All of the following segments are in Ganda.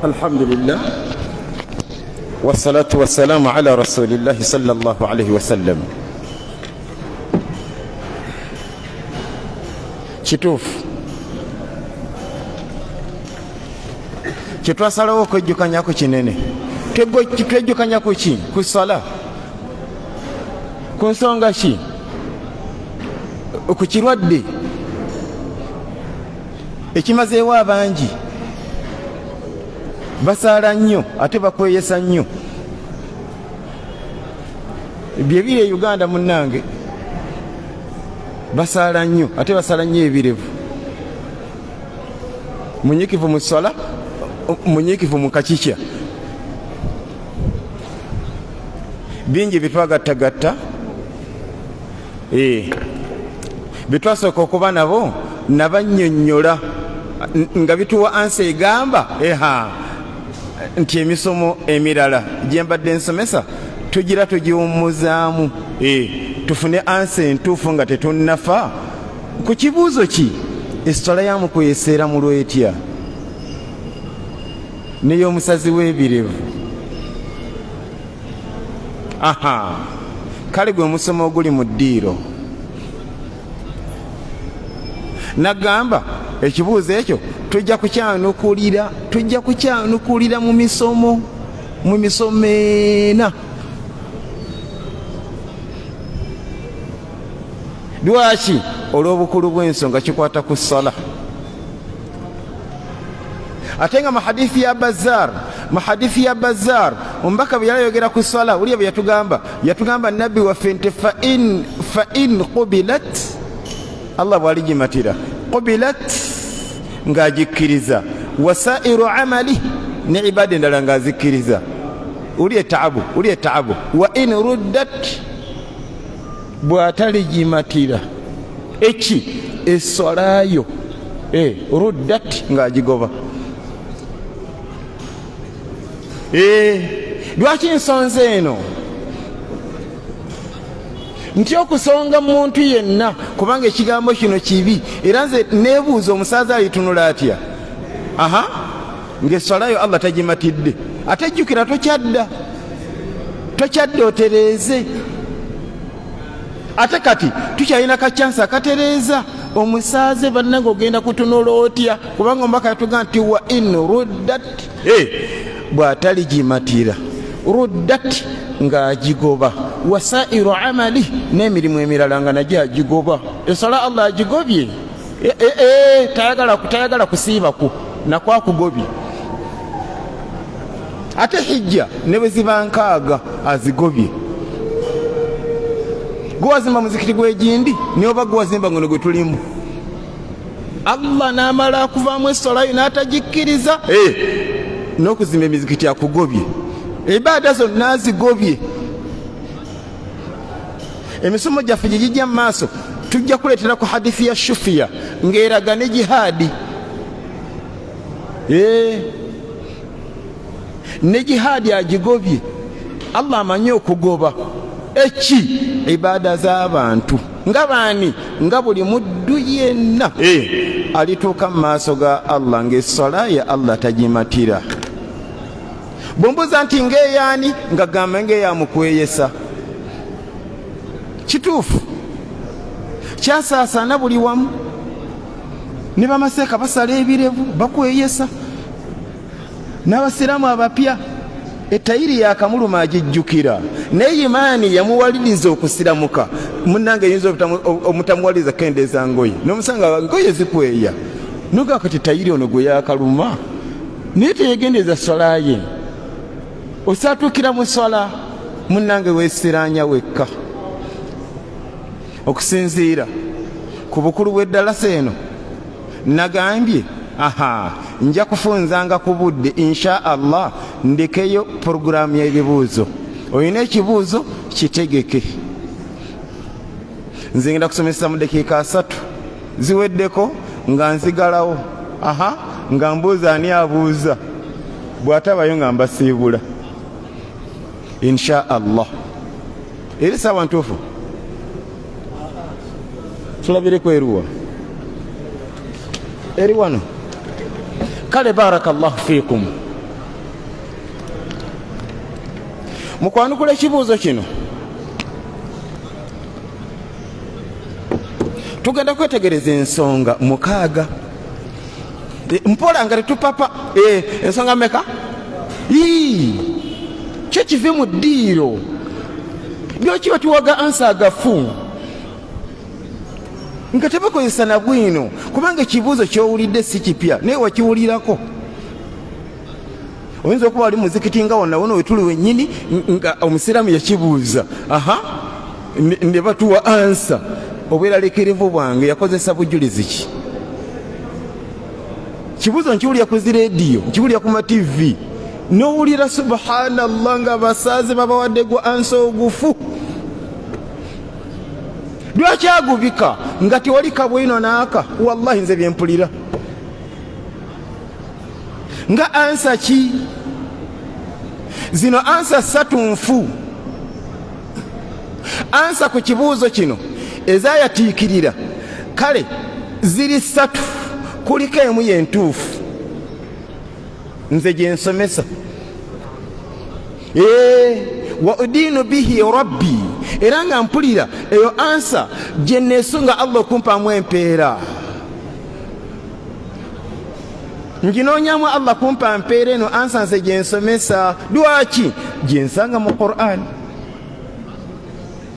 الحمد لله والصلاة والسلام على رسول الله صلى الله عليه وسلم. kituufu kyetwasalawo okwejjukanyako kinene twejjukanyako ki ku sala ku nsonga ki ku kirwadde ekimazeewo abangi basaala nnyo ate bakweyesa nnyo byebiri e Uganda munnange basaala nnyo ate basaala nnyo ebirevu munyikivu mu sala munyikivu mu kakikya bingi bitwagattagatta bitwasooka okuba nabo nabannyonnyola nga bituwa ansi egamba nti emisomo emirala gye mbadde nsomesa tugira tugiwummuzaamu tufune ansi entuufu nga tetunnafa ku kibuuzo ki esitwala yamukweyeseera mu lwetya n'ey'omusazi w'ebirevu. Kale gwe musomo oguli mu ddiiro nagamba ekibuuzo ekyo tujja kukyanukulira mu misomo ena. Lwaki? Olw'obukulu bw'ensonga kikwata ku ssala. Ate nga mahadithi ya Bazzar omubaka bwe yayogera ku ssala uliya bwe yatugamba nabbi waffe nti fa in qubilat Allah bw'aligimatira qubilat ng'agikkiriza wasairu amali ne ibada endala ng'azikkiriza uli etaabu wa in ruddat bw'ataligimatira eki essalayo ruddat ng'agigoba. Lwaki nsonze eno? Nti okusonga muntu yenna kubanga ekigambo kino kibi era nze neebuuza omusaza alitunula atya ng'essalayo Allah tagimatidde ate jjukira tokyadda otereeze ate kati tukyalina kacyansi akatereeza omusaaze bannange ogenda kutunula otya kubanga omubaka yatugamba nti wa in ruddat bw'ataligimatira ruddat ng'agigoba wasairu amali n'emirimu emirala nga nagyo agigoba. Esala Allah agigobye tayagala kusiibaku nakwakugobye. Ate hijja ne bwe ziba nkaaga azigobye. Gwazimba muzikiti gw'egindi niyo oba gwazimba ngono gwe tulimu Allah n'amala akuvaamu essalayo n'atagikkiriza n'okuzimba emizikiti akugobye. Ibaada zonna azigobye. Emisomo gyaffe gye gijja mu maaso tujja kuleetera ku hadithi ya Shufiya ng'eraga ne jihaadi ne jihaadi agigobye. Allah amanyi okugoba eki ibaada z'abantu nga baani nga buli muddu yenna alituuka mu maaso ga Allah ng'essala ya Allah tagimatira. Bw'ombuuza nti ng'eyaani nga gamba ng'eyamukweyesa. Kituufu kyasaasaana buli wamu ne bamaseeka basala ebirevu bakweyesa n'abasiraamu abapya etayiri yakamuluma agijjukira naye imaani yamuwaliriza okusiramuka munnange eyinza omutamuwaliriza kendeeza ngoye n'omusanga ngoye zikweya noga kati tayiri ono gwe yakaluma naye teyegendeeza swala ye osaatuukira mu swala munnange weesiraanya wekka. Okusinziira ku bukulu bw'eddalasa eno nagambye nja kufunzanga ku budde insha Allah ndekeyo porogaramu y'ebibuuzo. Olina ekibuuzo kitegeke. Nze ngenda kusomesa mu dakiika 3 ziweddeko nga nzigalawo nga mbuuza ani abuuza bw'atabayo nga mbasiibula insha Allah. Eri saawa ntuufu tulabire kweruwa eri wano. Kale barakallahu fiikum mukwanukula ekibuuzo kino tugenda kwetegereza ensonga 6 mpola nga tetupapa ensonga meka kyo kive mu ddiiro byokiba tuwaga ansa agafu nga tebakozesa na bwino kubanga ekibuuzo kyowulidde si kipya naye wakiwulirako. Oyinza okuba wali muzikiti nga wonna wetuli wennyini nga omusiraamu yakibuuza ne batuwa ansa. Obweraliikirivu bwange yakozesa bujulizi ki? Kibuuzo nkiwulira ku zireediyo, nkiwulira ku mativi, n'owulira subhanallah nga basaaze babawadde gwa ansa ogufu. Lwaki agubika nga tewali kabwino naaka? Wallahi nze byempulira nga ansa ki? Zino ansa 3 nfu. Ansa ku kibuuzo kino ezayatiikirira kale ziri 3, kuliko emu yentuufu nze gyensomesa. Wa udinu bihi rabbi, era nga mpulira eyo ansa gyeneesunga Allah okumpaamu empeera. Nginoonyamu Allah kumpa mpeera eno ansa nze gyensomesa. Lwaki? Gyensanga mu Qur'an.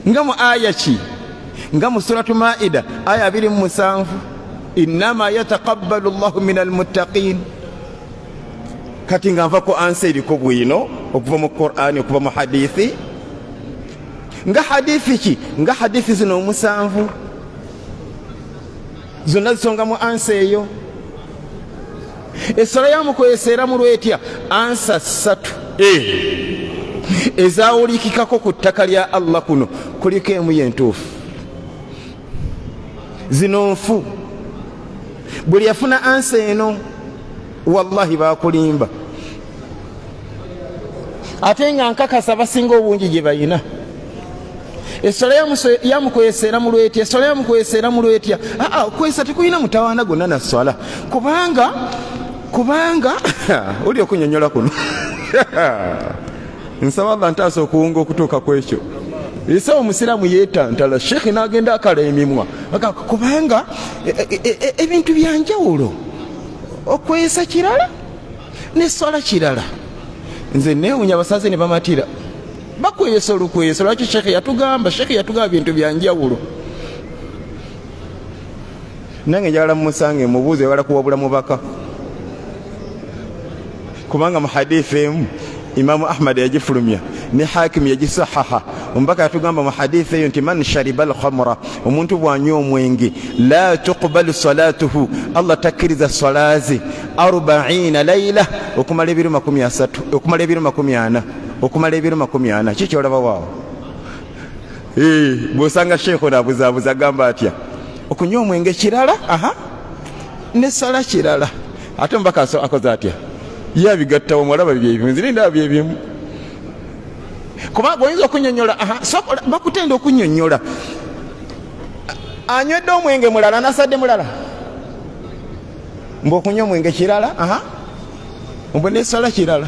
Nga mu aya ki? Nga mu suratu Maida aya 27, innama yataqabbalu Allahu minal muttaqin. Kati nga nva ku ansa eriko bwino okuva mu Qur'an okuva mu hadithi. Nga hadithi ki? Nga hadithi zino 7 zonna zisonga mu ansa eyo. Essala yamukwesera mu lwetya ansa 3 ezawulikikako ku ttaka lya Allah kuno kuliko emu yentuufu. Zino nfu. Buli yafuna ansa eno wallahi bakulimba. Ate nga nkakasa basinga obungi gye bayina. Essala yamukwesera mu lwetya, essala yamukwesera mu lwetya. Kwesa tekuyina mutawaana gonna na ssala kubanga oli okunyonyola kuno nsaba Allah ntaasa okuwunga okutuuka ku ekyo. Ese omusiraamu yeetantala shekhi n'agenda akala emimwa kubanga ebintu byanjawulo, okwesa kirala n'essala kirala. Nze neewunya abasaze ne bamatira bakwesa olukwesa. Lwaki shekhi yatugamba bintu byanjawulo? Nange njagala mumusange mubuuze wala kuwabula mubaka, kubanga mu hadithi emu Imamu Ahmad yagifulumya ne Hakim yagisahaha. Omubaka yatugamba mu hadithi eyo nti man shariba al-khamra, omuntu bwanywa omwenge, la tuqbalu salatuhu, Allah takkiriza salaze 40 layla, okumala ebiro 30, okumala ebiro 40, okumala ebiro 40. Kiki olaba waawo? Bw'osanga shekho nabuzaabuza gamba atya okunywa omwenge kirala ne sala kirala. Ate omubaka akoze atya? Yabigattawo mwalaba byebimu, nzire ndaba byebimu. Kubanga oyinza okunyonyola, bakutenda okunyonyola. Anywedde omwenge mulala nasadde mulala, mbu okunywa omwenge kirala, mbu nesala kirala.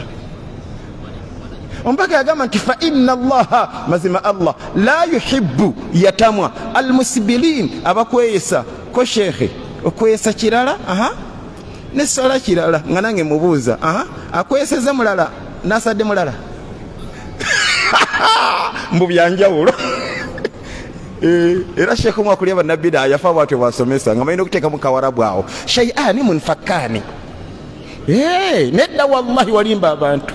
Omubaka yagamba nti fa inna Allaha, mazima Allah, la yuhibbu yatamwa almusbilin, abakweyesa ko shekhe okweyesa kirala n'essala kirala. Nga nange mubuuza akweseze mulala nasadde mulala mbu byanjawulo. Era shekhe omwe akulya bannabbi yafa bwatyo bwasomesa nga balina okuteeka mu kawarabu awo shay'ani munfakkaani. Nedda wallahi walimba abantu.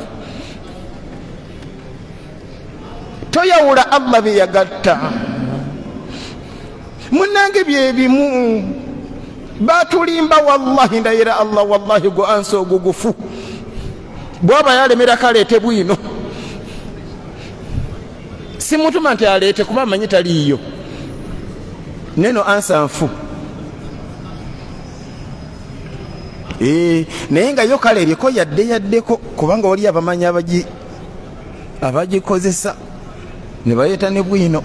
Toyawula Allah bye yagatta. Munnange byebimu batulimba wallahi, ndayira Allah wallahi gwe ansa ogugufu. Bwaba yalemera kaleete bwino, simutuma nti aleete kuba amanyi taliiyo. Neno ansa nfu. Naye nga yo kale eriko yaddeko kubanga wali abamanyi abagikozesa ne bayeeta ne bwino.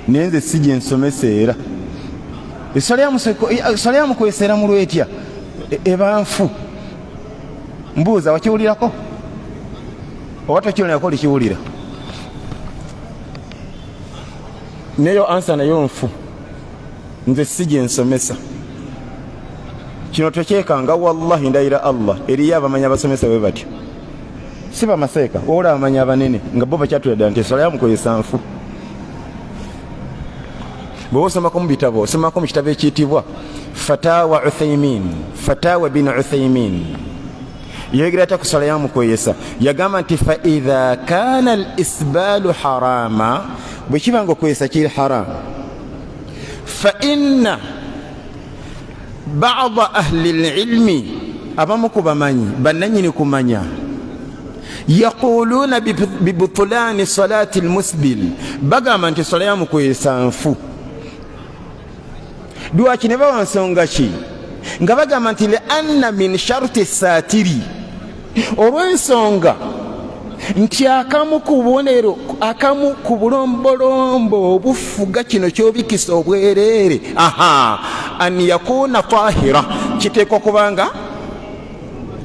Naye nze si gye nsomesa era. Essala yamukwesera mu lwetya eba nfu. Mbuuza wakiwulirako? owata kino yakola kiwulira neyo ansa nayo nfu nze si gye nsomesa kino tokyekanga wallahi ndayira Allah eriyo abamanya abasomesa bwe batyo si bamaseeka wabula abamanya abanene nga bo bakyatulira nti eswala yamukozesa nfu bwe osomako mu bitabo osomako mu kitabo ekiyitibwa fatawa bin Uthaymin yegera ata kusala yamukweyesa yagamba nti fa idha kana al isbalu harama bwe kiba nga okweyesa kiri haram fa inna ba'da ahli al-ilmi abamu ku bamanyi bannanyini kumanya yaquluna bibutulani salati al-musbil bagamba nti sala yamukweyesa nfu lwaki ne bawansonga ki nga bagamba nti li anna min sharti satiri olw'ensonga nti akamu ku bubonero akamu ku bulombolombo obufuga kino kyobikisa obwereere an yakuna tahira kiteekwa kubanga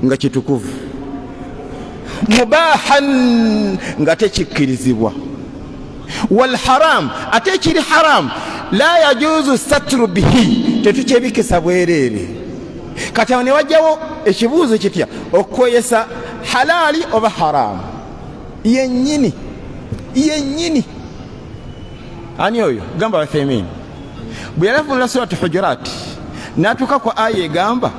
nga kitukuvu mubahan nga tekikkirizibwa wal haram ate ekiri haram la yajuzu satru bihi tetukyebikisa bwereere kati awo ne wajjawo ekibuuzo kitya okweyesa halali oba haramu yennyini ani oyo gamba Uthaymin bwe yalafunula surati Hujurat n'atuuka ku aya egamba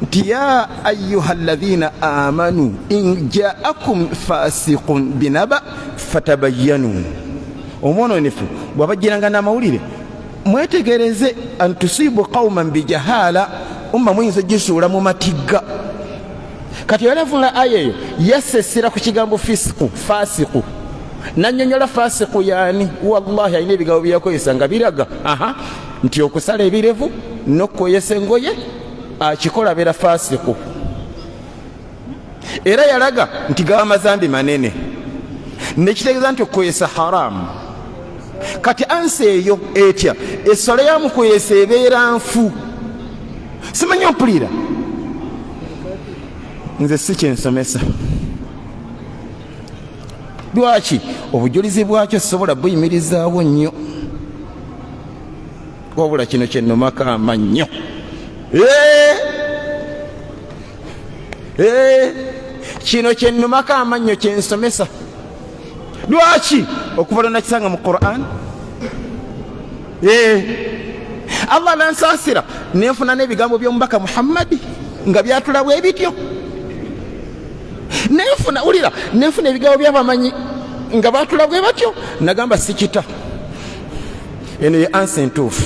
nti ya ayuha alladhina amanu in ja'akum fasiqun binaba fatabayyanu omwononefu bw'abajjiranga n'amawulire mwetegereze an tusibu qauman bijahala umma muyinza gisuula mu matigga kati yalafunula aya eyo yasesera ku kigambo fasiqu nannyonnyola fasiqu yaani wallahi alina ebigambo byakozesa nga biraga nti okusala ebirevu n'okkweyesa engoye akikola abeera fasiqu era yalaga nti gaba mazambi manene nekitegeeza nti okukweyesa haramu kati ansi eyo etya essola yamukweyesa ebeera nfu simanyi ompulira nze si kyensomesa lwaki obujulizi bwakyo sobola buyimirizaawo nnyo wabula kino kyennomako amannyo kino kyennomako amannyo kyensomesa lwaki okuva lonna kisanga mu Qur'an Allah nansaasira nenfuna n'ebigambo by'omubaka Muhammadi nga byatulabwa ebityo nenfuna ebigambo by'abamanyi nga batulabwe batyo nagamba sikita eno ye ansa entuufu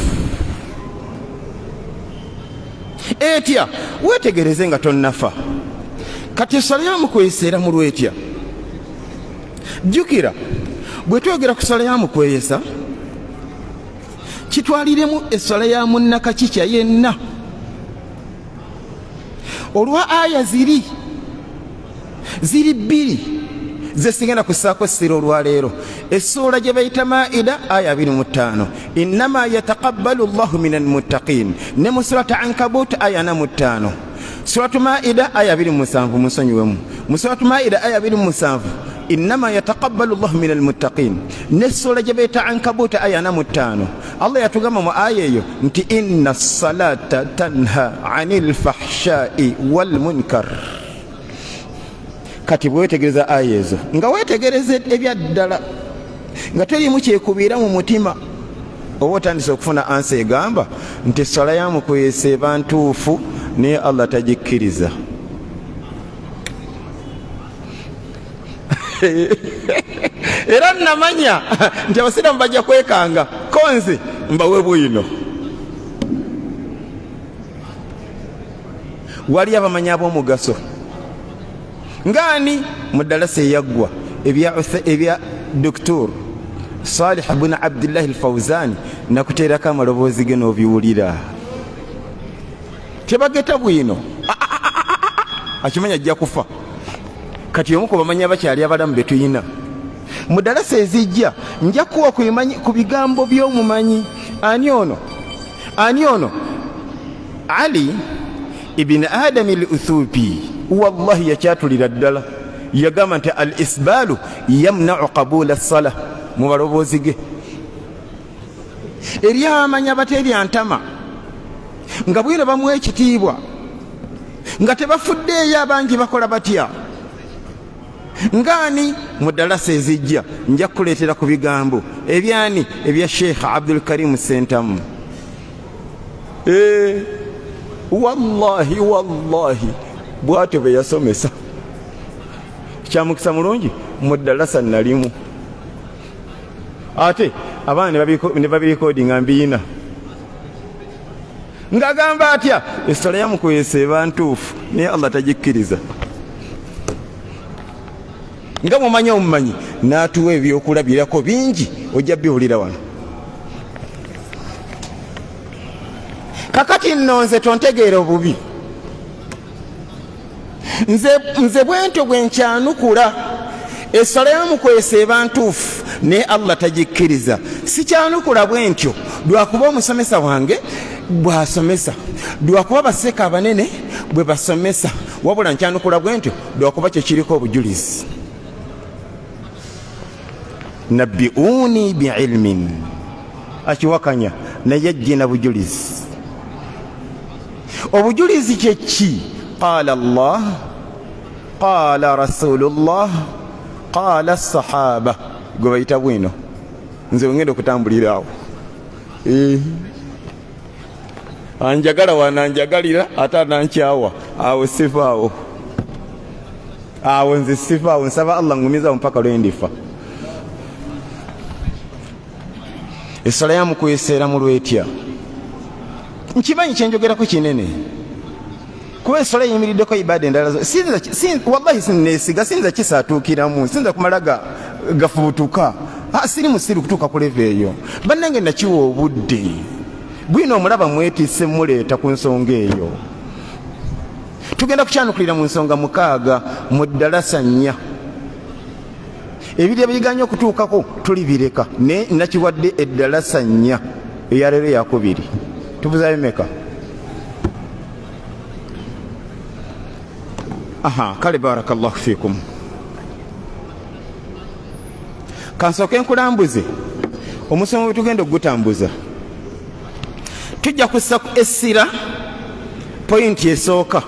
etya wetegereze nga tonnafa kati esala yamukweyesa era mulwetya jjukira bwe twogera ku sala yamukweyesa kitwaliremu esala ya munnakakikya yenna olwa aya ziri bbiri zesigenda kusaako essira olwaleero essuula gye bayita Maida aya 25 innama yataqabbalu llahu min almuttaqin ne mu surata Ankabut aya 45 suratu Maida aya 27 musonyiwemu mu suratu Maida aya 27 innama yataqabbalu llahu min almuttaqin nessuula gye bayita Ankabut aya 45 Allah yatugamba mu aya eyo nti inna salata tanha anil fahshai wal munkar kati bwetegereza aya ezo nga wetegereze ebyaddala nga terimu kyekubiira mu mutima oba otandise okufuna ansa egamba nti essala yamukweyesa eba ntuufu naye Allah tagikkiriza era namanya nti abasiraamu bajja kwekanga konzi mbawe bwino wali abamanyi ab'omugaso ngani mu ddalasa eyaggwa ebya Dr. Salih bin Abdullah al-Fawzani nakuteerako amaloboozi ge n'obiwulira tebageta bwino akimanya ajja kufa kati omu ku bamanyi abakyali abalamu be tuyina mu ddalasa ezijja nja kuwa ku bigambo by'omumanyi ani ono Ali ibn Adam al-Uthubi wallahi yakyatulira ddala yagamba nti al isbaalu yamnau qabula as-salah mu baloboozi ge. Eri abamanya baterya ntama nga bwira bamuwa ekitiibwa nga tebafuddeeyo abangi bakola batya. Ngani mu dalasa ezijja nja kuleetera ku bigambo ebyani ebya Sheikh Abdul Karim Sentamu. Wallahi bw'atyo bwe yasomesa kyamukisa mulungi mu dalasa nalimu ate abaana ne babirikodinga mbiina ngagamba atya essola yamukwesa eba ntuufu naye Allah tagikkiriza. Nga mumanyi n'atuwa ebyokulabirako bingi ojja biwulira wano. Kakati nno nze tontegeera obubi, nze bwentyo bwe nkyanukula essola yamukwesa eba ntuufu naye Allah tagikkiriza. Sikyanukula bwentyo lwakuba omusomesa wange bw'asomesa, lwakuba baseka abanene bwe basomesa, wabula nkyanukula bwentyo lwakuba kye kiriko obujulizi. Nabbi'uni bi'ilmin, akiwakanya naye ajjina bujulizi. Obujulizi kye ki? Qaala Allah, qaala Rasulullah, qaala as-sahaba. Gwe bayita bwino, nze ngenda okutambulira awo. Anjagala wananjagalira ate anankyawa awo sifaawo, awo nze sifaawo. Nsaba Allah ngumiza mpaka lwe ndifa. Essola yamukwesa mu lwetya nkimanyi kyenjogerako kinene kuba essola eyimiriddeko ibaada endala wallahi sinesiga, sinza kisaatuukiramu, sinza kumala gafubutuka. Siri musiru kutuuka ku leve eyo. Bannange nakiwa obudde bwino omulaba mwetisse muleeta ku nsonga eyo. Tugenda kukyanukulira mu nsonga 6 mu ddalasa 4. Ebirya biganya okutuukako tulibireka ne nakiwadde eddalasa 4 eyaleero yakubiri. Tubuzayo meka? Kale barakallahu fikum. Kansooke nkulambuze omusomo bwe tugenda okugutambuza. Tujja kussa essira pointi esooka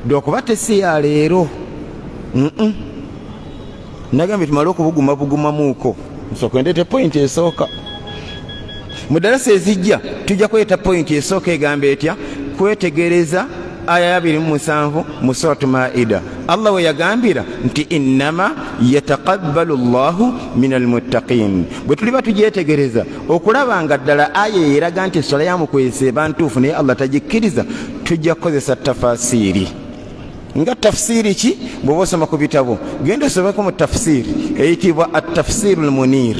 lwokuba tesi ya leero. Nagambye tumale okubugumabugumamuuko, nsooka ndeete pointi esooka. Mu ddalasa ezijja tujja kweta pointi esooka egamba etya? Kwetegereza aya 27 mu suratu Maida. Allah we yagambira nti innama yataqabbalu Allahu minal muttaqin. Bwe tuliba tugyetegereza okulaba nga ddala aya eraga nti essola yamukwesa eba ntuufu naye Allah tagikkiriza, tujja kukozesa tafasiri. Nga tafsiri ki? Bw'oba osoma ku bitabo genda osomeko mu tafsiri eyitibwa at-tafsirul munir.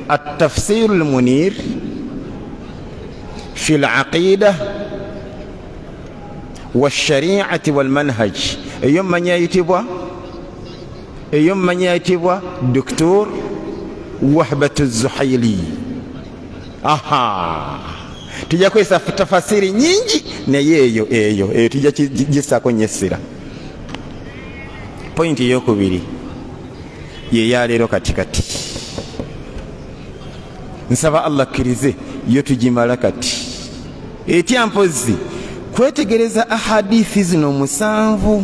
At-tafsirul munir fi al-aqida wash-shari'ati wal-manhaj. Eyo mmanyi ayitibwa Dr. Wahbatu Zuhaili. Tujja kwesa tafasiri nyingi naye eyo tujja gisaako nyessira. Pointi eyokubiri ye yaleero katikati. Nsaba Allah akkirize yo tugimala kati. Etya mpozi kwetegereza ahadithi zino 7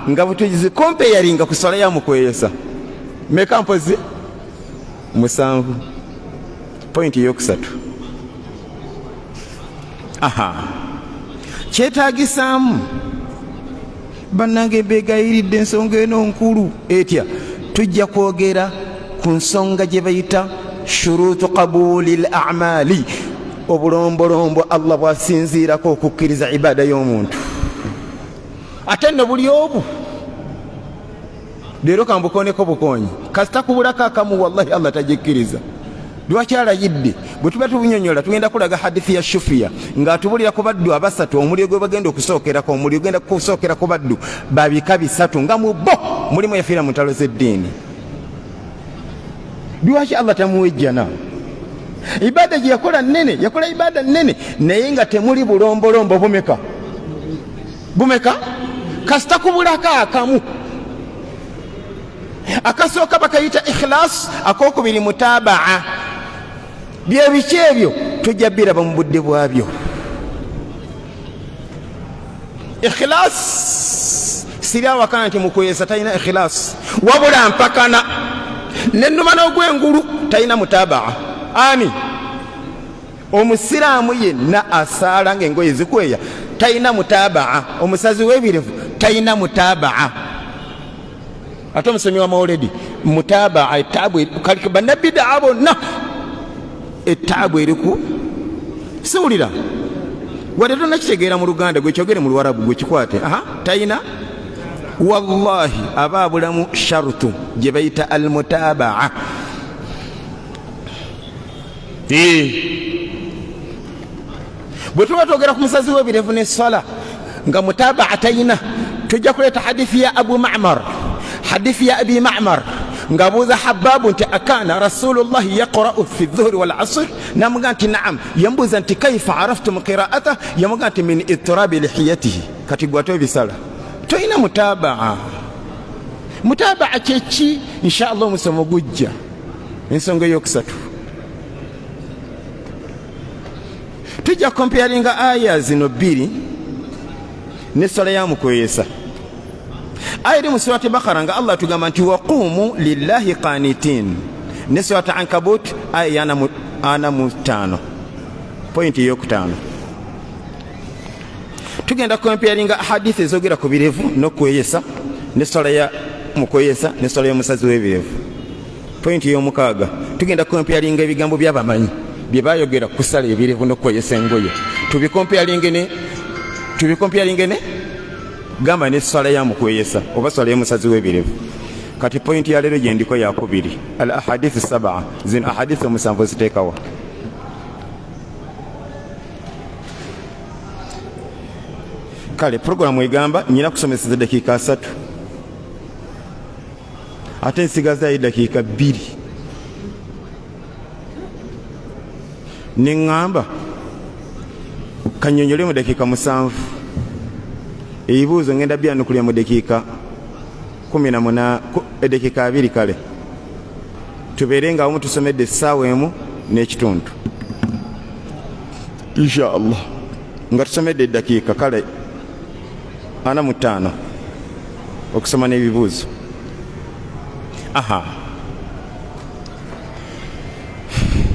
nga butugize comparing ku swala yamukwesa meka mpozi 7. Pointi eyokusatu kyetaagisaamu bannange beegayiridde ensonga eno nkulu etya? Tujja kwogera ku nsonga gye bayita shuruutu qabuulil a'maali, obulombolombo Allah bw'asinziirako okukkiriza ibaada y'omuntu. Ate nno buli obu leero kambukooneko bukoonyi kasita kubulako akamu wallahi Allah tagikkiriza. Lwaki alayidde? Bwe tuba tubunyonyola tugenda kulaga hadithi ya Shufiya ng'atubulira ku baddu abasatu omuliro gwe bagenda okusookerako. Omuliro genda kusookera ku baddu babika bisatu nga mu bo mulimu yafiira mu ntalo z'eddiini. Lwaki Allah tamuwejjana? Ibaada gye yakola nnene, yakola ibaada nnene naye nga temuli bulombolombo bumeka kasita kubulako akamu. Akasooka bakayita ikhlas, akokubiri mutabaa. Bye biki ebyo tujja biraba mu budde bwabyo. Ikhlas sirya wakana nti mukwesa talina ikhlas, wabula mpakana n'ennuma n'ogw'engulu talina mutabaa. Ani omusiraamu yenna asaala ng'engoye zikweya talina mutabaa. Omusazi w'ebirevu talina mutabaa. Ate omusomi wa mawuledi mutabaa etaabu bannabbidaa bonna etaabu eriku siwulira wadde tonnakitegeera mu Luganda gwe kyogere mu Luwarabu gwe kikwate. Talina wallahi abaabulamu sharutu gye bayita almutabaa. Bwe tuba twogera ku musazi w'ebirevu n'essala nga mutabaa talina, tujja kuleeta hadithi ya Abu Ma'mar, hadithi ya Abi Ma'mar ngabuuza Habbabu nti akana Rasulullahi yaqra'u fi dhuhri wal asr, namuga nti naam. Yambuuza nti kaifa araftum qira'ata, yamuga nti min ittirabi lihiyatihi. Kati gwate ebisala toyina mutabaa. Mutabaa kyeki? Inshallah omusomo gujja ensonga eyokusatu tujja comparinga aya zino bbiri n'essala ya mukweyesa. Aya eri mu surati Bakara nga Allah tugamba nti waqumu lillahi qanitin, ne surati Ankabut aya ana mu 5 pointi eyokutaano. Tugenda comparinga hadithi ezogera ku birevu n'okweyesa n'essala ya mukweyesa n'essala y'omusazi w'ebirevu. Pointi ey'omukaaga tugenda comparinga ebigambo by'abamanyi bye bayogera ku ssala ebirevu n'okweyesa engoye. Tubikomparinge ne gamba n'essala ya mukweyesa oba ssala y'omusazi w'ebirevu. Kati pointi ya leero gye ndiko yakubiri al ahadithu sab'a, zino ahadithu omusanvu ziteekawa. Kale programu egamba nyina kusomesa dakiika 3 ate nsigazayo dakiika 2 neŋŋamba kannyonnyole mu dakiika 7. Ebibuuzo ngenda byanukulya mu dakiika 18 edakiika 2. Kale tubeere nga awamu tusomedde essaawa emu n'ekitundu insha Allah, nga tusomedde eddakiika kale 45 okusoma n'ebibuuzo.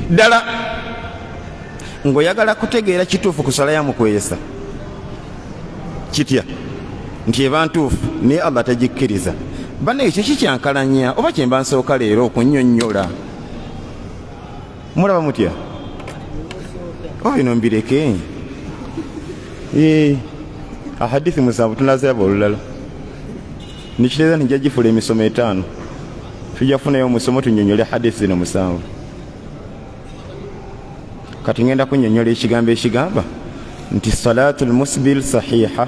Ddala ng'oyagala kutegeera kituufu ku ssala ya mukweyesa kitya nti eba ntuufu naye Allah tagikkiriza. Banne ekyo kikyankalanya oba kyemba nsooka leero okunnyonnyola. Mulaba mutya? Bino mbireke. Ahadithi musanvu tunazaba olulala. Nikiteeza nti jagifula emisomo 5. Tujja kufunayo omusomo tunnyonnyole hadithi zino 7. Kati ngenda kunnyonnyola ekigambo ekigamba nti salatul musbil sahiha.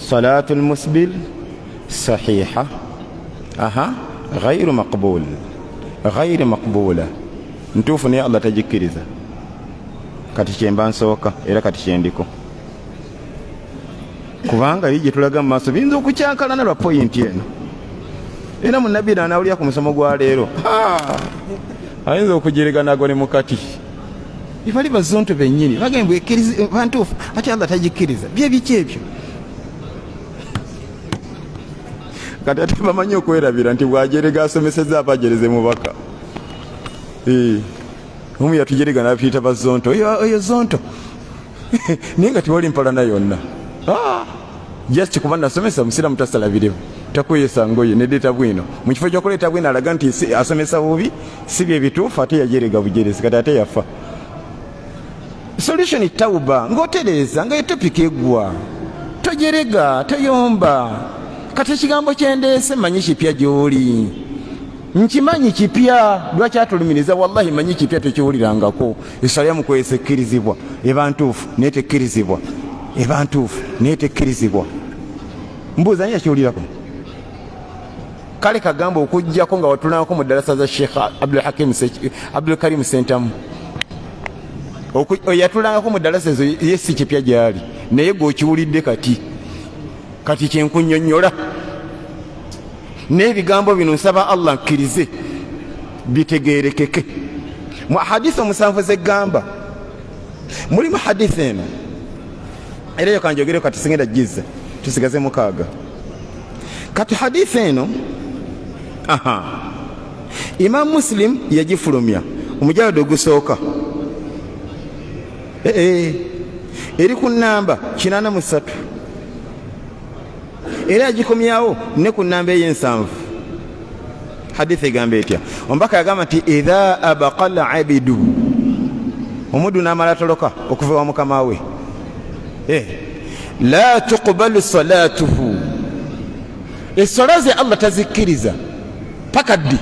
Salatul musbil sahiha. Ghayru maqbul. Ghayru maqbula. Ntuufu naye Allah tagikkiriza. Kati kyemba nsooka era kati kyendiko. Kubanga ije tulaga mu maaso biyinza okukyankalana lwa pointi eno. Era munnabbi anawulira ku musomo gwa leero ayinza okujerega nago ne mukati. Ibali bazonto bennyini bagambye ekkiriza bantuufu ate Allah tagikkiriza. Bye biki ebyo? Kati ate bamanyi okwerabira nti bwajerega asomesezza abajereze mubaka. Omu yatujerega n'apiita bazonto. Oyo zonto. Naye nga tewali mpalana yonna. Just kuba nasomesa musira mutasala birevu takweyesa ngoye ne data bwino mu kifo ky'okuleeta bwino alaga nti asomesa bubi si bye bituufu ate yajerega bujerezi kati ate yafa. Solution tauba ng'otereza nga topic eggwa tojerega toyomba. Kati ekigambo kyendeese manyi kipya gy'oli nkimanyi kipya lwaki atulumiriza wallahi manyi kipya tekiwulirangako. Essala ya mukweyesa ekkirizibwa eba ntuufu naye tekkirizibwa. Eba ntuufu naye tekkirizibwa. Mbuuza ani yakiwulirako? Kale kagamba okujjako nga watulangako mu ddalasa za Sheikh Abdul Karim Sentamu. Yatulangako mu ddalasa ezo ye si kipya gy'ali naye gw'okiwulidde kati. kati kyenkunnyonnyola n'ebigambo bino nsaba Allah akkirize bitegeerekeke. Mu hadisi omusanvu zeggamba mulimu hadisi eno era eyo kanjogere kati singenda jizza tusigaze mukaaga. Kati hadisi eno Imam Muslim yagifulumya omujawado ogusooka eri ku nnamba 83 era yagikomyawo ne ku nnamba ey'ensanvu. Hadisi egamba etya? Omubaka yagamba nti idha abaqal abidu, omuddu n'amala atoloka okuva wa mukama we, la tuqbalu salatuhu, essola ze Allah tazikkiriza paka ddi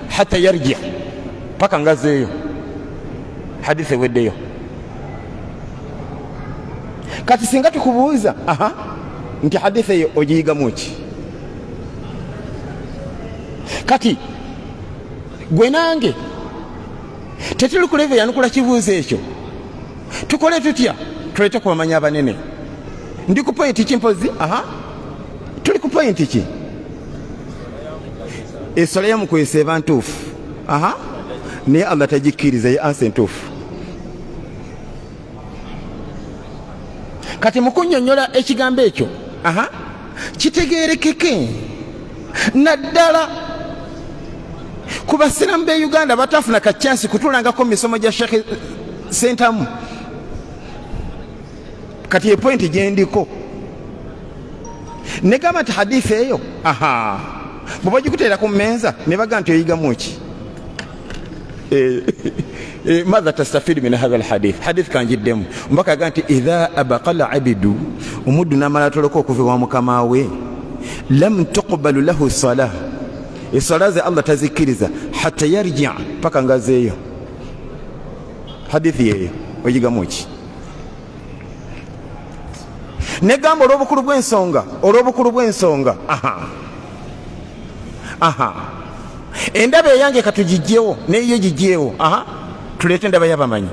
hatta yarji, paka ngazeeyo. Hadisi eweddeyo. Kati singa tukubuuza nti hadisi eyo ogiyigamu ki? Kati gwe nange tetuli kuleve yanukula kibuuzo ekyo, tukole tutya? Tulete kubamanya abanene. Ndi ku pointi ki mpozi? Tuli ku pointi ki? Essola yamukwesa eba ntuufu, naye Allah tagikkiriza, ye ansa entuufu. Kati mukunnyonnyola ekigambo ekyo kitegeerekeke naddala ku basiramu b'e Uganda batafuna kachansi kutulangako misomo gya Sheikh Sentamu. Kati ye pointi gyendiko negamba nti hadisi eyo bwe bagikuteera ku mmenza ne baga nti oyigamu ki? Madha tastafid min hadha alhadith? Hadith kanjiddemu mbaka yaga nti idha abaqala abidu, omuddu n'amala atoloka okuva wa mukama we, lam tuqbalu lahu salah, essola ze Allah tazikkiriza hatta yarji, paka ngazeeyo. Hadithi yeyo oyigamu ki? Negamba olw'obukulu bw'ensonga endaba eyange katugijjewo neyo gijjewo. Tuleete endaba y'abamanyi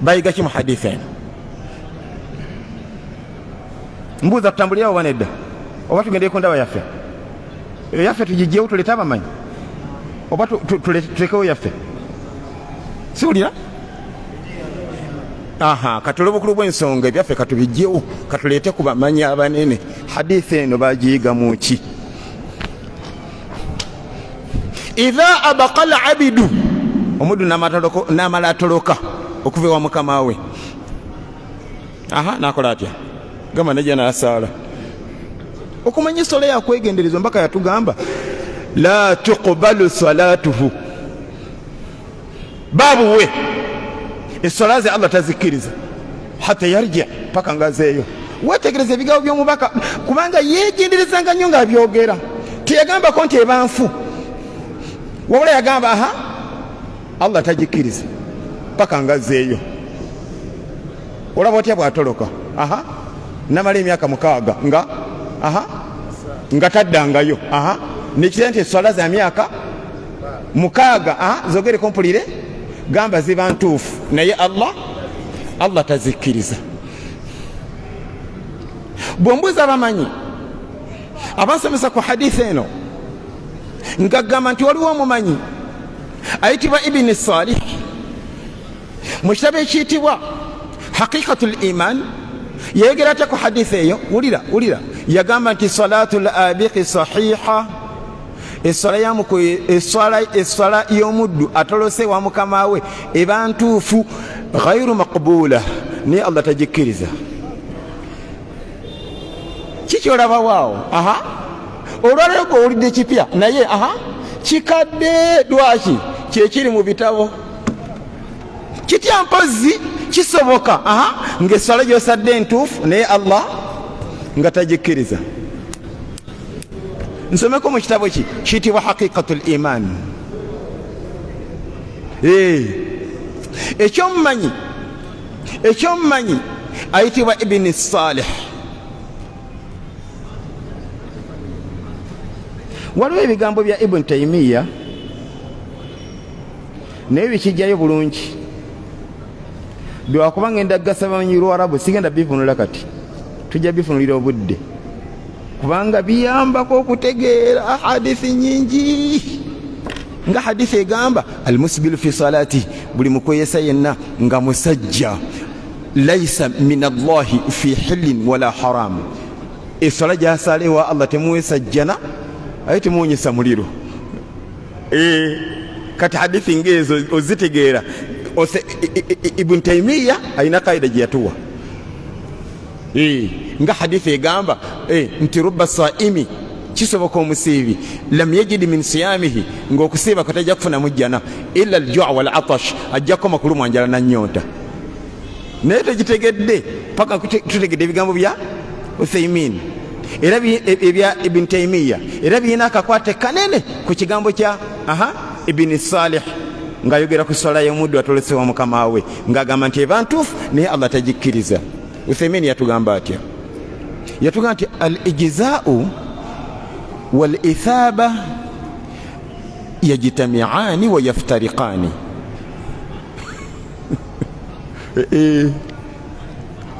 bayiga ki mu hadithi eno? Mbuuza tutambulirawo banedda oba tugendeye ku ndaba yaffe? Eyo yaffe tugijjewo tuleete abamanyi oba tulekewo yaffe? Siwulira? Kati olw'obukulu bw'ensonga ebyaffe katubijjewo, katuleete ku bamanyi abanene. Hadithi eno bagiyigamu ki? Idha abaqal abidu, omuddu n'amala atoloka okuva wa mukama we, nakola atya? Gamba nejja n'asaala. Okumanya essola yakwegendereza, mbaka yatugamba la tuqbalu salatuhu, babuwe essola ze Allah tazikkiriza hatta yarji, paka ngazeeyo. Wetegereza ebigambo by'omubaka kubanga yeegenderezanga nnyo ng'abyogera. Teyagambako nti ebanfu, wabula yagamba Allah tagikkiriza paka ngazeeyo. Olaba otya bw'atoloka? Namala emyaka 6 nga taddangayo. Nekira nti essola za myaka 6 zogereko mpulire, gamba ziba ntuufu, naye Allah tazikkiriza. Bw'ombuuza abamanyi abasomesa ku hadithi eno, ngagamba nti waliwo omumanyi ayitibwa Ibn Salih mu kitabo ekiyitibwa Haqiqatul Iman, yayogera atya ku hadithi eyo? Wulira, yagamba nti salatul abiqi sahiha, essola y'omuddu atolose wa mukama we eba ntuufu, ghayru maqbula, naye Allah tagikkiriza. Kiki olaba waawo? Olwaleero gw'owulidde kipya naye kikadde dwaki kyekiri mu bitabo. Kitya mpozi kisoboka ng'essola gy'osadde entuufu naye Allah nga tagikkiriza? Nsomeko mu kitabo ki kiyitibwa Haqiqatul Iman. Ekyomumanyi ayitibwa Ibn Salih. Waliwo ebigambo bya Ibn Taymiya naye bikijjayo bulungi, bwakubanga ngenda gasa bamanyi Lwarabu sigenda bivunula kati. tujja bifunulira obudde kubanga biyambako okutegeera hadithi nyingi nga hadithi egamba almusbilu fi salati buli mukweyesa yenna nga musajja laisa min allahi fi hillin wala haram esala gyasalewa allah temuwesa jjana aye temuwonyesa muliro kati hadithi ngezo ozitegeera Ibn Taymiyyah ayina kaida gyeyatuwa nga hadithi egamba nti rubba saimi kisoboka omusiibi lam yajid min siyamihi ng'okusiiba katajja kufuna mujjana illa al-ju' wal atash ajja koma kulumwa njala na nnyonta naye tegitegedde paka tutegedde ebigambo bya Uthaymin era ebya Ibn Taymiyyah era birina akakwate kanene ku kigambo kya Ibn Salih ng'ayogera ku swala y'omuddu atolesewa mukama we ng'agamba nti ebantuufu naye Allah tagikkiriza. Uthaymin yatugamba atya? Yatugamba nti al-ijzaa'u wal-ithaba yajtami'ani wa yaftariqani.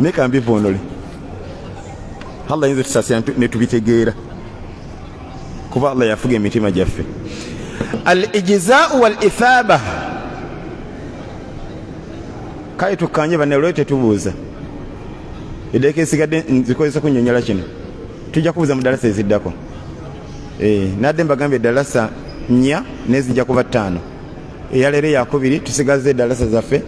Neka mbivunule Allah yinza tusasira ne tubitegeera kuba Allah yafuga emitima gyaffe. Al-ijzaa'u wal-ithaba kale tukanye banelwe tetubuuza edeke sigadde nzikozesa kunnyonnyola kino tujja kubuuza mu dalasa eziddako nadde mbagambye dalasa 4 nezijja kuba 5 eyaleero yakubiri tusigaze dalasa zaffe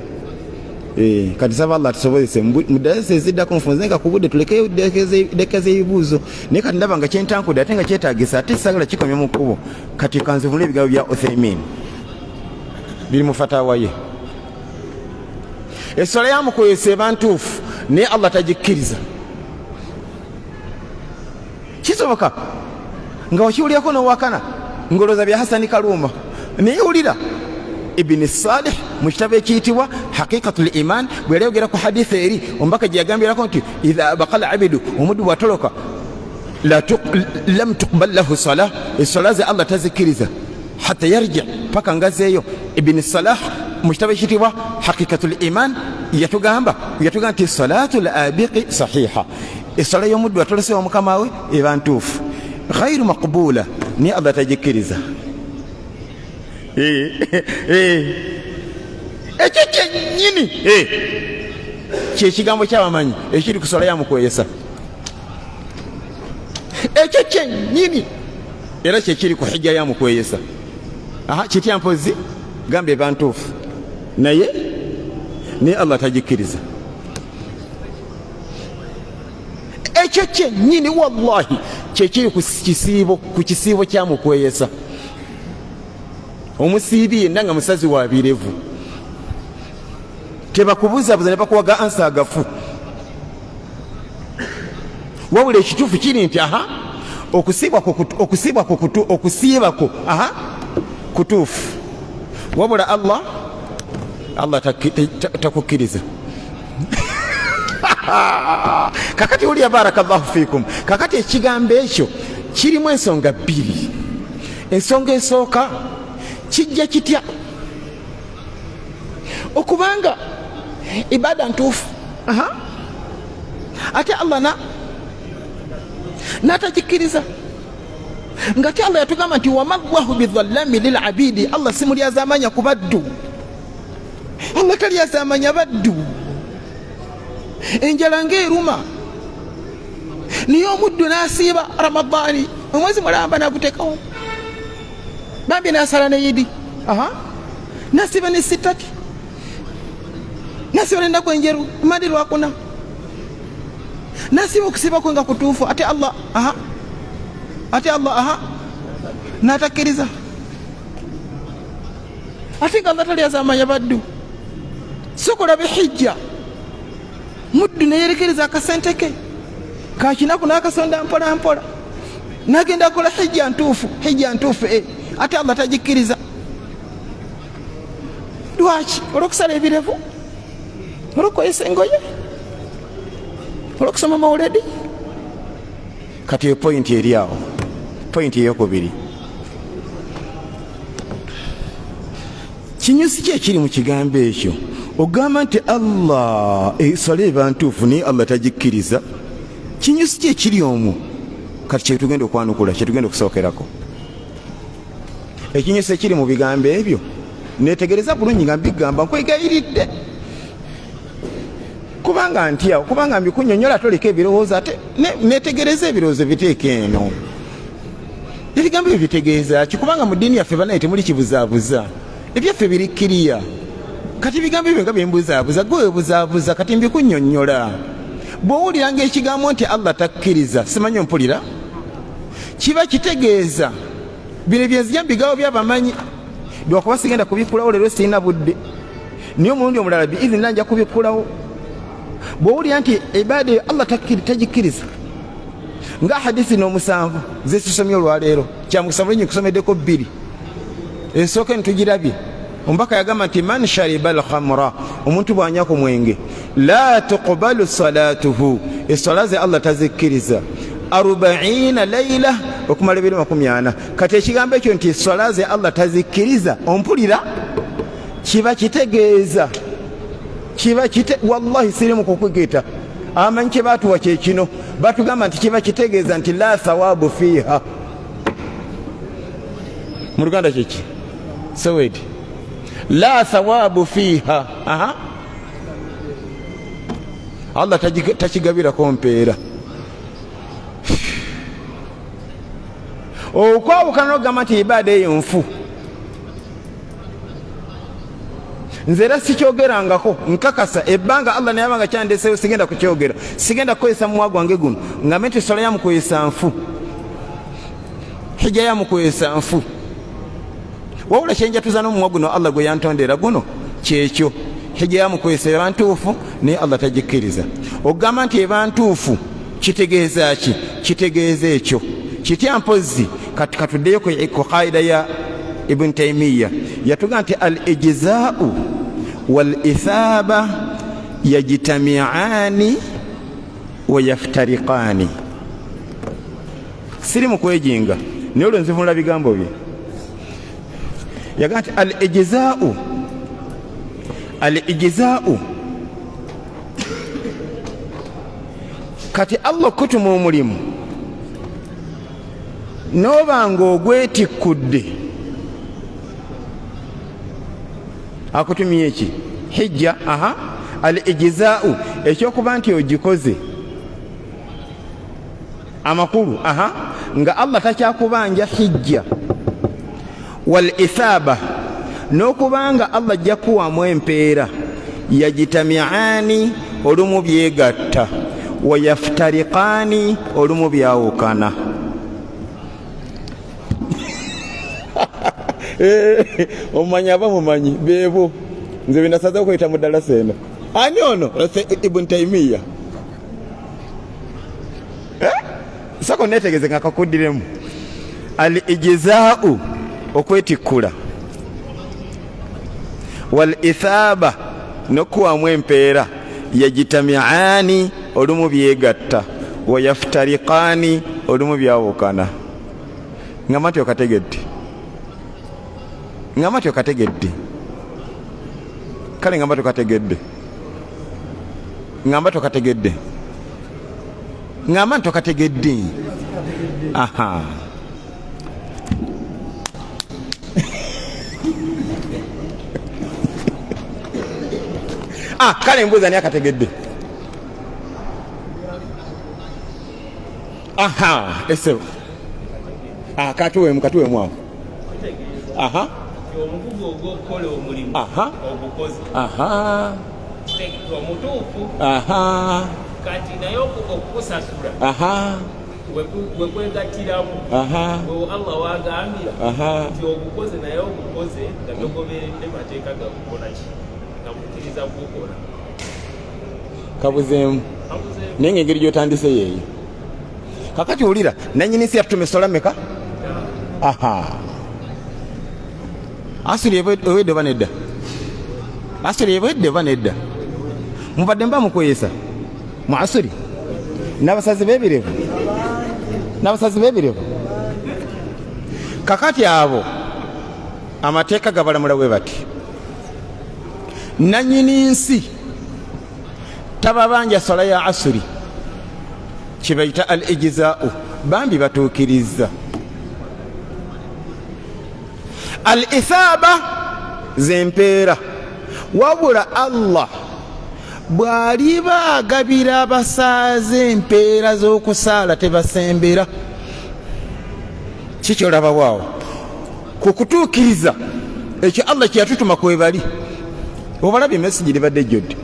kati saba Allah tusobozese mu dalasa eziddako nfunze nga kubudde tulekeyo dekeze ebibuuzo naye kati ndaba nga kyentankudde ate nga kyetaagisa ate sagala kikomye mu kkubo kati kanzivunula ebigambo bya Uthaymin biri mu fatawa ye. Essola yamukwesa ebantuufu naye Allah tagikkiriza. Kisoboka nga wakiwulyako n'owakana ngoloza bya Hasani Kaluma naye wulira Ibn Salih mu kitabo ekiyitibwa Haqiqatul Iman bwe yayogera ku hadithi eri ombaka gye yagambirako nti idha baqala abidu omuddu bw'atoloka lam tuqbal lahu salah essola ze Allah tazikkiriza hatta yarji paka ngazeeyo. Ibn Salah mu kitabo ekiyitibwa Haqiqatul Iman yatugamba nti salatul abiqi sahiha essola y'omuddu atolosewa mukama we eba ntuufu ghairu maqbula ni Allah tagikkiriza. Ekyo kyennyini kyekigambo kyabamanyi ekiri ku ssola yamukweyesa ekyo kyennyini era kyekiri ku hijja yamukweyesa kitya mpozi gamba eba ntuufu naye ni Allah tagikkiriza. Ekyo kyennyini wallahi kyekiri ku kisiibo kyamukweyesa. Omusiibi yenna nga musazi wa birevu tebakubuzabuza ne bakuwaga ansa agafu wabula ekituufu kiri nti okusiibako kutuufu wabula Allah takukkiriza. Kakati uli barakallahu fikum kakati ekigambo ekyo kirimu ensonga bbiri. Ensonga esooka kijja kitya okubanga ibada ntuufu ate Allah natagikkiriza nga ti Allah yatugamba nti wamagwahu bidhallami lilabidi Allah simulyazamanya ku baddu Allah talyazamanya baddu enjala ng'eruma niye omuddu n'asiiba Ramadani omwezi mulamba nagutekawo bambi nasala ne Yidi nasiba ne sitati nasiba nendaku enjeru madi lwakuna nasiba okusiba kwe nga kutuufu ate Allah natakkiriza ate nga Allah talyazamanya baddu sokolabe hijja muddu neyerekeriza akasente ke kakinaku n'akasonda mpola mpola nagenda akola hijja ntuufu ate Allah tagikkiriza. Lwaki? Olw'okusala ebirevu, olw'okukozesa engoye, olw'okusoma mawuledi. Kati eyo pointi eri awo, pointi eyokubiri. Kinyusi ki ekiri mu kigambo ekyo? Ogamba nti Allah esala eba ntuufu naye Allah tagikkiriza. kinyusi kye kiri omwo kati kyetugenda okwanukula kyetugenda okusookerako. Ekinyusi ekiri mu bigambo ebyo netegereza bulungi nga mbigamba nkwegayiridde kubanga ntya kubanga mbikunyonyola toleka ebirowoozo ate netegereza ebirowoozo biteeka eno. Ebigambo ebyo bitegeeza ki? Kubanga mu ddiini yaffe banaye temuli kibuzaabuza, ebyaffe birikkiriya. Kati ebigambo ebyo nga byembuzaabuza gwe webuzaabuza kati mbikunyonyola. Bw'owuliranga ekigambo nti Allah takkiriza simanyi ompulira kiba kitegeeza bino byenzija mbigawo byabamanyi lwakuba sigenda kubikkulawo leero sirina budde niyo omulundi omulala biizina nja kubikkulawo. Bw'owulira nti ibaada eyo Allah tagikkiriza nga hadisi n'omusanvu zesisomye olwaleero kyamukisa bulungi nkusomeddeko 2 ensooka nitugirabye. Omubaka yagamba nti man shariba al-khamra omuntu bw'anywa ku mwenge la tuqbalu salatuhu essola ze Allah tazikkiriza 40 layla okumala ebiro 40. Kati ekigambo ekyo nti essola ze Allah tazikkiriza ompulira kiba kitegeeza wallahi siri mu kukwegeta amanyi kye baatuwa kye kino batugamba nti kiba kitegeeza nti la thawabu fiha. Mu Luganda kyeki sowedi la thawabu fiha. Allah takigabirako mpeera. Okwawukana n'okugamba nti ibaada eyo nfu nze era sikyogerangako nkakasa ebbanga Allah naye abanga kyandeseewo sigenda kukyogera, sigenda kukozesa muwa gwange guno ngambe nti sola yamukozesa nfu, hijja yamukozesa nfu. Wabula kyenjatuza n'omuwa guno Allah gwe yantondera guno kyekyo hijja yamukozesa eba ntuufu naye Allah tagikkiriza. Okugamba nti eba ntuufu kitegeeza ki? Kitegeeza ekyo kitya mpozzi kati katuddeyo ku qaida ya Ibn Taymiyyah yatuga nti al-ijzaa'u wal-ithaba yajtami'ani wa yaftariqani. Siri mu kwejinga naye olwo nzivunula bigambo bye. Yaga nti al-ijzaa'u kati Allah okutuma omulimu n'obanga ogwetikkudde akutumye eki hijja. Al-ijzaa'u ekyokuba nti ogikoze amakulu nga Allah takyakubanja hijja. Wal-ithaba n'okubanga Allah ajja kuwamu empeera yajtami'ani olumu byegatta wa yaftariqani olumu byawukana. Omumanyi aba mumanyi beebo nze binasaza okweta mu ddalasa eno ani ono Ibn Taymiyyah sako netegeze nga kakuddiremu. Al-ijzaa'u okwetikkula wal-ithaba n'okuwamu empeera yajtami'ani olumu byegatta wa yaftariqani olumu byawukana. Ngamba nti okategedde ngamba nti okategedde kale ngamba tokategedde ngamba tokategedde ngamba nti tokategedde. Kale mbuuza ni akategedde. Esewo katuwemu awo. Omugugu ogw'okukola omulimu ogukozi omutuufu kati naye okukusasula wekwegattiramu Allah wagambira nti ogukoze naye ogukoze nga togoberedde mateeka gakukolaki gakukkiriza kukola kabuzeemu naye ng'engeri gy'otandise yeeyo. Kakati wulira nannyini nsi yatutume sola meka? Asiri ewedde oba nedda? Asiri ewedde oba nedda? Mubadde mba mukweyesa mu asiri n'abasazi b'ebirevu kakati abo amateeka gabalamula bwe bati nannyini nsi tababanja sola ya asiri kibayita al ijzaa'u bambi batuukiriza. Al ithaba zempeera wabula Allah bw'aliba agabira abasaaze empeera z'okusaala tebasembera. Kikyolaba waawo ku kutuukiriza ekyo Allah kyeyatutuma kwebali. Obalabye mesigi libadde jjodde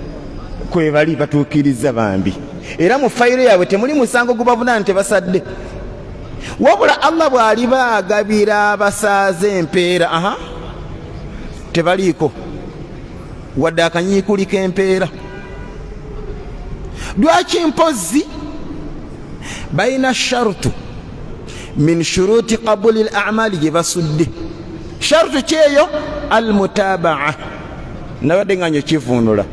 kwebali batuukiriza bambi era mu fayiro yaabwe temuli musango gubavunana tebasadde. Wabula Allah bw'aliba agabira abasaaze empeera tebaliiko wadde akanyiikuliko empeera. Lwaki mpozi bayina sharutu min shuruti qabuli al-a'mali gye basudde. Sharutu kyeyo al-mutabaa. Nabadde nga nnyo kivuunula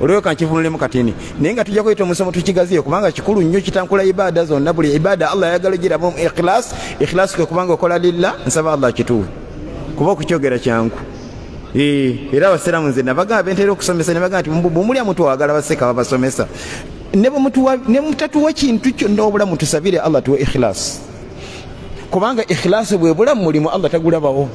olwo kankivuunulemu katini naye nga tujja kuyita omusomo tukigaziyo kubanga kikulu nnyo kitankula ibada zonna. Buli ibada Allah ayagala giramu ikhlas. Ikhlas kwe kubanga okola lillah. Nsaba Allah kituwe kuba okukyogera kyangu. Era abasiraamu nze nabagamba bentera okusomesa ne bagamba nti bumulya mutu wagala baseka babasomesa ne mutatuwa kintu kyonna obulamu tusabire Allah tuwe ikhlas kubanga ikhlas bwe bulamu mulimu Allah tagulabawo.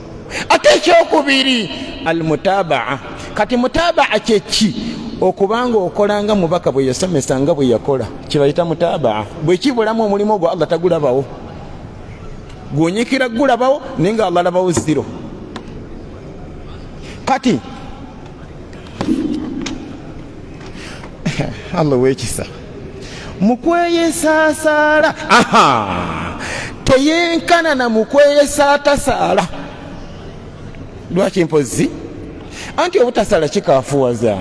Ate ekyokubiri al-mutabaa. Kati mutabaa kyeki okubanga okolanga mubaka bwe yasomesa nga bwe yakola kibayita mutabaa. Bwe kibulamu omulimu ogwo Allah tagulabawo. Gwonyekera gulabawo naye nga Allah alabawo zero. Kati Allah wekisa mukweyesaasaala teyenkana na mukweyesa atasaala. Lwaki mpozi anti obutasaala kikafuwaza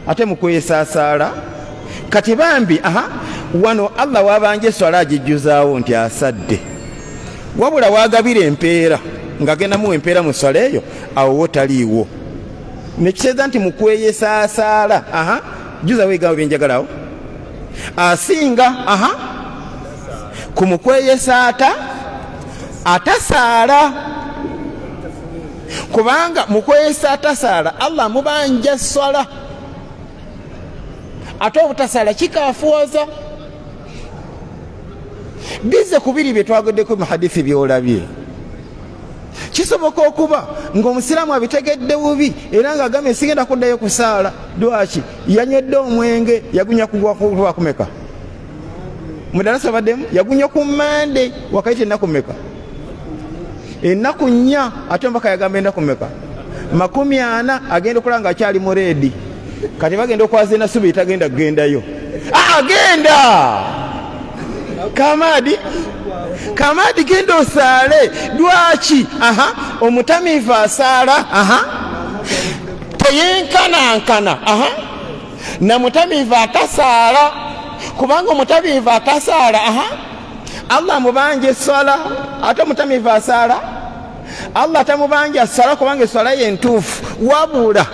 ate mukweyesaasaala. Kati bambi wano Allah wabanje swala agijjuzaawo nti asadde wabula wagabira empeera ngagenda mu empeera mu swala eyo awo wotaliiwo nekiseeza nti mukweyesaasaala juza weegawo byenjagalawo asinga ku mukweyesa atasaala kubanga mukweyesa atasaala Allah mubanja swala ate obutasaala kikafuwaza. Bize kubiri bye twagoddeko mu hadithi byolabye kisoboka okuba ng'omusiraamu abitegedde bubi era ng'agambye sigenda kuddayo kusaala. Lwaki? Yanywedde omwenge yagunya kugwa kumeka mu darasa baddemu yagunya ku Mande wakaite ennaku mmeka? Ennaku 4 ate mpaka yagamba ennaku mmeka? 40 agenda okulaba nga akyali mu reedi. Kati bagenda okwaza enasubi tagenda kugendayo. Agenda Kamadi genda osaale. Lwaki? Omutamiivu asaala teyenkanankana na mutamiivu atasaala kubanga omutamiivu atasaala Allah mubanje swala ate omutamiivu asaala Allah tamubanja asala kubanga eswala ye ntuufu wabula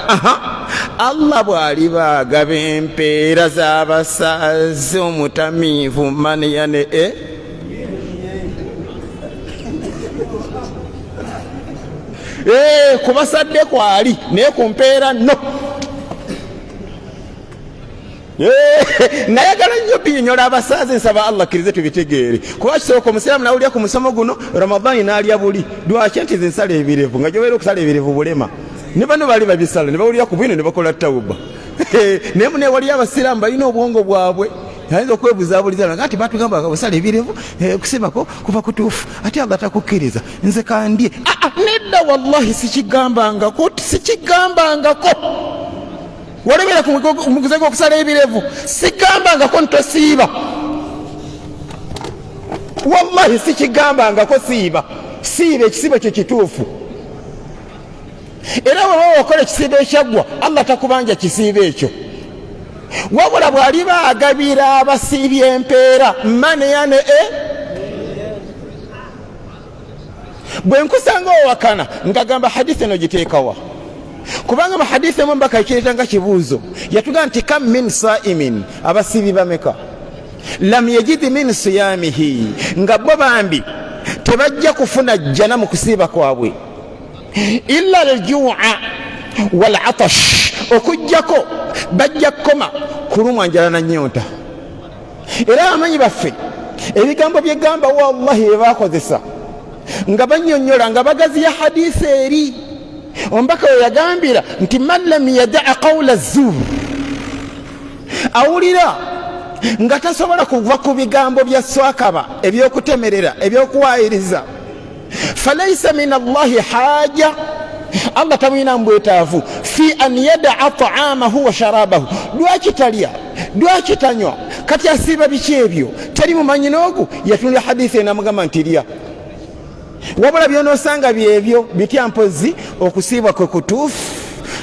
Allah bw'aliba agaba empeera z'abasaaze omutamiivu maniyane kubasadde kwali naye ku mpeera no. Nayagala nnyo binyola abasaaze nsaba Allah kirize tubitegeere kuba kisooka omusiraamu nawulira ku musomo guno Ramadani n'alya buli. Lwaki? Nti nze nsala ebirevu nga gyobeera okusala ebirevu bulema ne bano bali babisala ne bawulira ku bwino ne bakola tawuba. Naye munewali abasiraamu balina obwongo bwabwe ayinza okwebuzaabuliza nga nti batugamba obusala ebirevu kusibako kuba kutuufu ate Allah takukkiriza nze kandye. Nedda wallahi sikigambangako walebera ku muguze gw'okusala ebirevu sigambangako ntosiiba. Wallahi sikigambangako siiba ekisiibo kyo kituufu. Era bw'oba okola ekisiibo ekyaggwa Allah takubanja kisiibo ekyo. Wabula bw'aliba agabira abasiibye empeera maneyane bwe nkusanga owakana ngagamba hadithi eno giteekawa kubanga mu hadithi emu mbaka ekireetanga kibuuzo yatugamba nti kam min saimin abasiibi bameka lam yajidi min siyamihi nga bo bambi tebajja kufuna jjana mu kusiiba kwabwe illa aljua walatash okujjako bajja kukoma kulumwa njala na nnyonta. era amanyi baffe ebigambo byegamba wallahi bebakozesa nga banyonyola nga bagaziya hadisi eri omubaka we yagambira nti man lam yadaa qawla zur, awulira nga tasobola kuva ku bigambo bya swakaba ebyokutemerera ebyokuwayiriza, falaisa min allahi haja, Allah tamwina mbwetaavu fi an yadaa taamahu wa sharabahu, lwaki talya lwaki tanywa kati asiiba biki ebyo teri mumanyi n'ogu yatunira hadisi enamugamba nti lya, wabula byonosanga byebyo bitya mpozi okusiibwa kwe kutuufu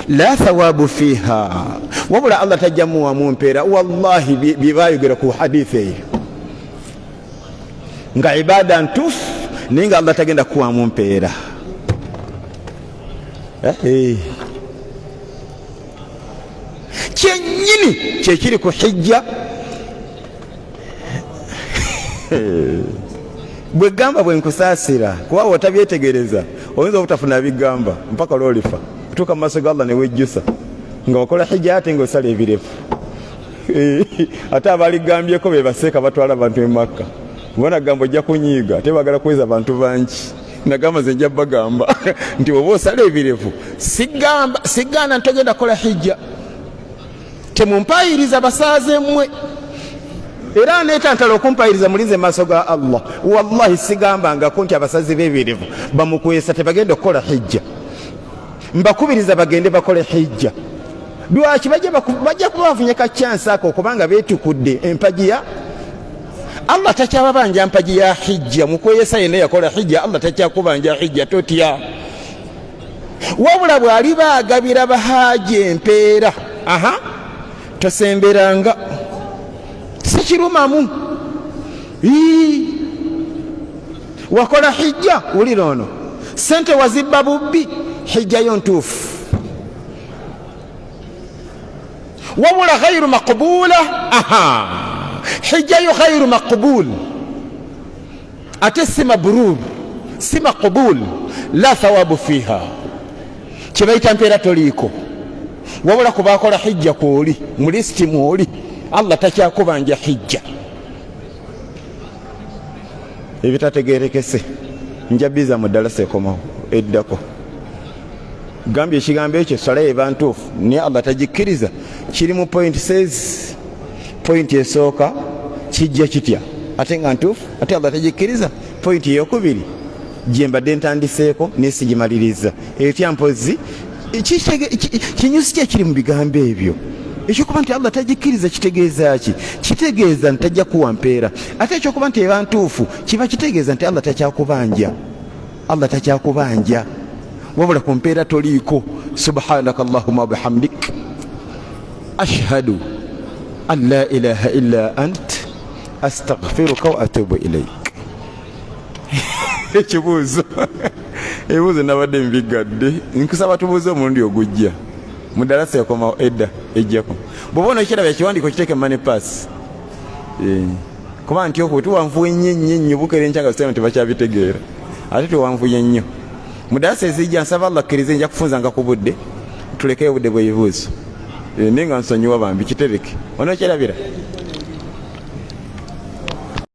la thawabu fiha, wabula Allah tajjamuwamu mpeera. Wallahi byebayogera ku hadisi eyo nga ibada ntuufu naye nga Allah tagenda kuwamu mpeera. Kyennyini kyekiri ku hijja bwegamba bwenkusaasira kuba otabyetegereza oyinza obutafuna bigamba mpaka lwolifa kutuuka mu maaso ga Allah newejjusa nga wakola hijja ate ngaosala ebirefu. Ate abaligambyeko bebaseeka batwala abantu e Makka, bona gamba ojja kunyiiga ate bagala kuweza abantu bangi. Nagamba nze nja bagamba nti oba osala ebirefu siganda ntogenda kola hijja, temumpayiriza basaaze mmwe era netantala okumpayiriza mulize maaso ga Allah. Wallahi sigambangako nti abasazi b'ebirevu bamukwesa tebagenda okukola hijja, mbakubiriza bagende bakole hijja. Lwaki bajja kubavunyeka chance ako kubanga beetukudde empaji ya Allah. Takyababanja mpaji ya hijja, mukweyesa yena yakola hijja Allah takyakubanja hijja totya, wabula bwali baagabira bahaji empeera tosemberanga sikirumamu. Wakola hijja wulira ono sente wazibba bubbi, hijja yo ntuufu, wabula ghayru maqbula. Hijja yo ghayru maqbul ate si mabrur si maqbul, la thawabu fiha, kyebayita mpeera toliiko, wabula kubakola hijja kwoli mu lisiti mwoli Allah takyakubanja hijja. Ebitategerekese njabiza mu ddalasa ekomawo eddako gambye ekigambo ekyo sala eba ntuufu naye Allah tagikkiriza. Kiri mu point says point esooka kijja kitya ate nga ntuufu ate Allah tagikkiriza. Point eyokubiri gyembadde ntandiseeko nesigimaliriza etya mpozi kinyusi ki ekiri mu bigambo ebyo. Ekyokuba nti Allah tagikkiriza kitegeeza ki? Kitegeeza nti tajja kuwa mpeera. Ate ekyokuba nti eba ntuufu kiba kitegeeza nti Allah takyakubanja, Allah takyakubanja, wabula ku mpeera toliiko. Subhanaka Allahumma bihamdik ashhadu an la ilaha illa ant astaghfiruka wa atubu ilayk. Ekibuuzo ebibuuzo nabadde mbigadde nkusaba tubuuze omulundi ogujja mu ddalasa yakomawo edda ejjako. Bw'oba onokiraba ekiwandiiko kiteeke money pass kuba nti okwo tuwanvuye nnyo bukere enkyanga tusema nti bakyabitegeera ate tuwanvuye nnyo. Mu ddalasa ezijja nsaba Allah akkirize nja kufunzanga ku budde tulekeye obudde bw'ebibuuzo naye nga nsonyiwa bambi kitereke onokirabira.